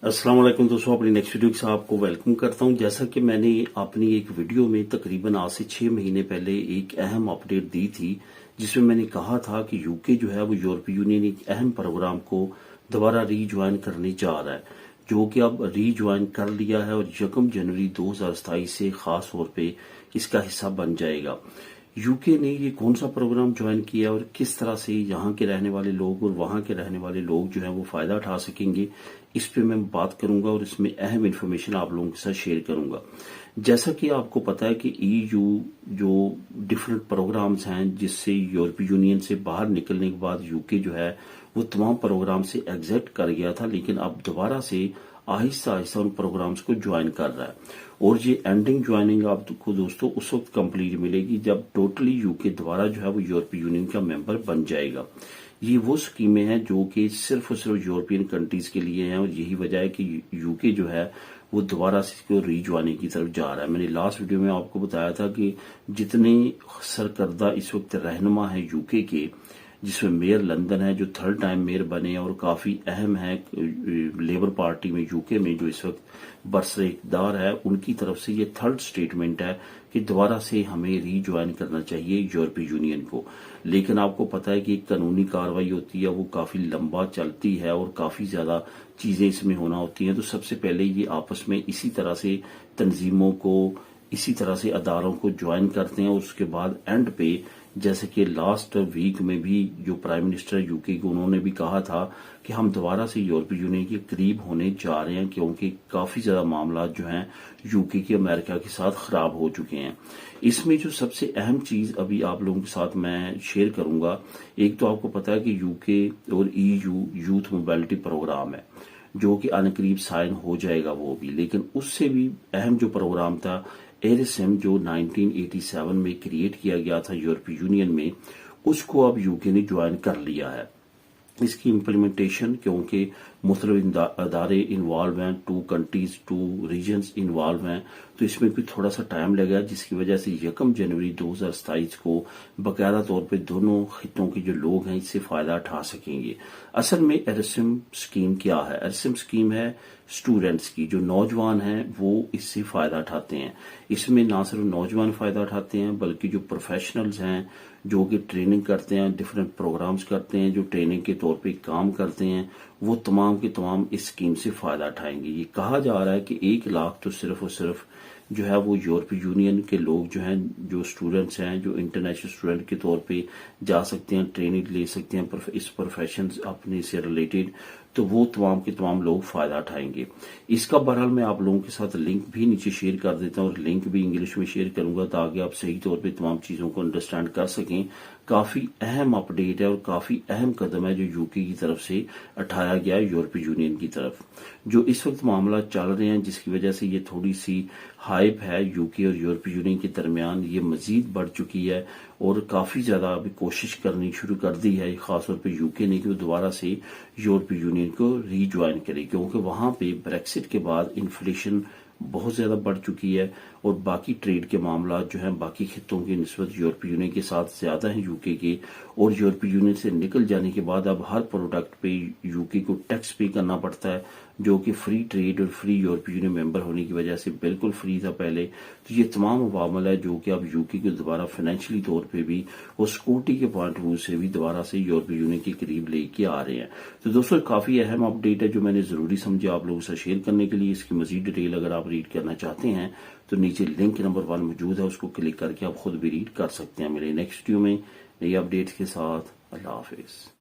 अस्सलाम वालेकुम दोस्तों, अपनी नेक्स्ट वीडियो के साथ आपको वेलकम करता हूं। जैसा कि मैंने अपनी एक वीडियो में तकरीबन आज से 6 महीने पहले एक अहम अपडेट दी थी, जिसमें मैंने कहा था कि यूके जो है वो यूरोपीय यूनियन एक अहम प्रोग्राम को दोबारा रीज्वाइन करने जा रहा है, जो कि अब रीज्वाइन कर लिया है और 1 जनवरी 2027 से खास तौर पे इसका हिस्सा बन जाएगा। यूके ने ये कौन सा प्रोग्राम ज्वाइन किया और किस तरह से यहाँ के रहने वाले लोग और वहाँ के रहने वाले लोग जो हैं वो फायदा उठा सकेंगे, इस पे मैं बात करूंगा और इसमें अहम इन्फॉर्मेशन आप लोगों के साथ शेयर करूंगा। जैसा कि आपको पता है कि ईयू जो डिफरेंट प्रोग्राम्स हैं जिससे यूरोपीय यूनियन से बाहर निकलने के बाद यूके जो है वो तमाम प्रोग्राम से एग्जिट कर गया था, लेकिन अब दोबारा से आहिस्ता आहिस्ता उन प्रोग्राम्स को ज्वाइन कर रहा है। और ये एंडिंग ज्वाइनिंग आपको दोस्तों उस वक्त कंप्लीट मिलेगी जब टोटली यूके दोबारा जो है वो यूरोपीय यूनियन का मेंबर बन जाएगा। ये वो स्कीमें हैं जो कि सिर्फ और सिर्फ यूरोपियन कंट्रीज के लिए हैं और यही वजह है कि यूके जो है वो दोबारा से इसको रीज्वाइनिंग की तरफ जा रहा है। मैंने लास्ट वीडियो में आपको बताया था कि जितने सरकर्दा इस वक्त रहनुमा है यूके के, जिसमें मेयर लंदन है जो 3rd टाइम मेयर बने और काफी अहम है लेबर पार्टी में यूके में जो इस वक्त बरसरदार है, उनकी तरफ से ये 3rd स्टेटमेंट है कि दोबारा से हमें रीज्वाइन करना चाहिए यूरोपीय यूनियन को। लेकिन आपको पता है कि एक कानूनी कार्रवाई होती है वो काफी लंबा चलती है और काफी ज्यादा चीजें इसमें होना होती हैं। तो सबसे पहले ये आपस में इसी तरह से तंजीमों को, इसी तरह से अदारों को ज्वाइन करते हैं और उसके बाद एंड पे, जैसे कि लास्ट वीक में भी जो प्राइम मिनिस्टर यूके को, उन्होंने भी कहा था कि हम दोबारा से यूरोपीय यूनियन के करीब होने जा रहे हैं, क्योंकि काफी ज्यादा मामला जो हैं यूके के अमेरिका के साथ खराब हो चुके हैं। इसमें जो सबसे अहम चीज अभी आप लोगों के साथ मैं शेयर करूंगा, एक तो आपको पता है कि यूके और ईयू यूथ मोबिलिटी प्रोग्राम है जो कि अनकरीब साइन हो जाएगा वो भी, लेकिन उससे भी अहम जो प्रोग्राम था एरिसम जो 1987 में क्रिएट किया गया था यूरोपीय यूनियन में, उसको अब यूके ने ज्वाइन कर लिया है। इसकी इम्प्लीमेंटेशन, क्योंकि मुख्तलिफ अदारे इन्वॉल्व हैं, 2 कंट्रीज 2 रीजन्स इन्वॉल्व हैं, तो इसमें भी थोड़ा सा टाइम लगेगा, जिसकी वजह से 1 जनवरी 2027 को बाकायदा तौर पे दोनों खितों के जो लोग हैं इससे फायदा उठा सकेंगे। असल में एरिसम स्कीम क्या है? एरिसम स्कीम है स्टूडेंट्स की, जो नौजवान हैं वो इससे फायदा उठाते हैं। इसमें ना सिर्फ नौजवान फायदा उठाते हैं बल्कि जो प्रोफेशनल्स हैं जो कि ट्रेनिंग करते हैं, डिफरेंट प्रोग्राम्स करते हैं, जो ट्रेनिंग के तौर पे काम करते हैं, वो तमाम के तमाम इस स्कीम से फायदा उठाएंगे। ये कहा जा रहा है कि 1 लाख तो सिर्फ और सिर्फ जो है वो यूरोपीय यूनियन के लोग जो हैं, जो स्टूडेंट्स हैं, जो इंटरनेशनल स्टूडेंट के तौर पे जा सकते हैं, ट्रेनिंग ले सकते हैं इस प्रोफेशन अपने से रिलेटेड, तो वो तमाम के तमाम लोग फायदा उठाएंगे। इसका बहरहाल मैं आप लोगों के साथ लिंक भी नीचे शेयर कर देता हूँ और लिंक भी इंग्लिश में शेयर करूंगा ताकि आप सही तौर पे तमाम चीजों को अंडरस्टैंड कर सकें। काफी अहम अपडेट है और काफी अहम कदम है जो यूके की तरफ से उठाया गया है यूरोपीय यूनियन की तरफ। जो इस वक्त मामला चल रहे हैं जिसकी वजह से ये थोड़ी सी हाइप है यूके और यूरोपीय यूनियन के दरमियान, ये मजीद बढ़ चुकी है और काफी ज्यादा अभी कोशिश करनी शुरू कर दी है खासतौर पर यूके ने कि वो दोबारा से यूरोपीय यूनियन को रीज्वाइन करे, क्योंकि वहां पे ब्रेक्सिट के बाद इन्फ्लेशन बहुत ज्यादा बढ़ चुकी है और बाकी ट्रेड के मामला जो है बाकी खितों की निस्बत यूरोपीय यूनियन के साथ ज्यादा है यूके के, और यूरोपीय यूनियन से निकल जाने के बाद अब हर प्रोडक्ट पे यूके को टैक्स पे करना पड़ता है, जो कि फ्री ट्रेड और फ्री यूरोपीय यूनियन मेंबर होने की वजह से बिल्कुल फ्री था पहले। तो ये तमाम अवामल है जो कि अब यूके को दोबारा फाइनेंशियली तौर पे भी और सिक्योरिटी के पॉइंट ऑफ व्यू से भी दोबारा से यूरोपीय यूनियन के करीब लेके आ रहे हैं। तो दोस्तों काफी अहम अपडेट है जो मैंने जरूरी समझा आप लोगों से शेयर करने के लिए। इसकी मजीद डिटेल अगर आप रीड करना चाहते हैं तो नीचे लिंक नंबर 1 मौजूद है, उसको क्लिक करके आप खुद भी रीड कर सकते हैं। मेरे नेक्स्ट वीडियो में नई अपडेट्स के साथ अल्लाह हाफिज।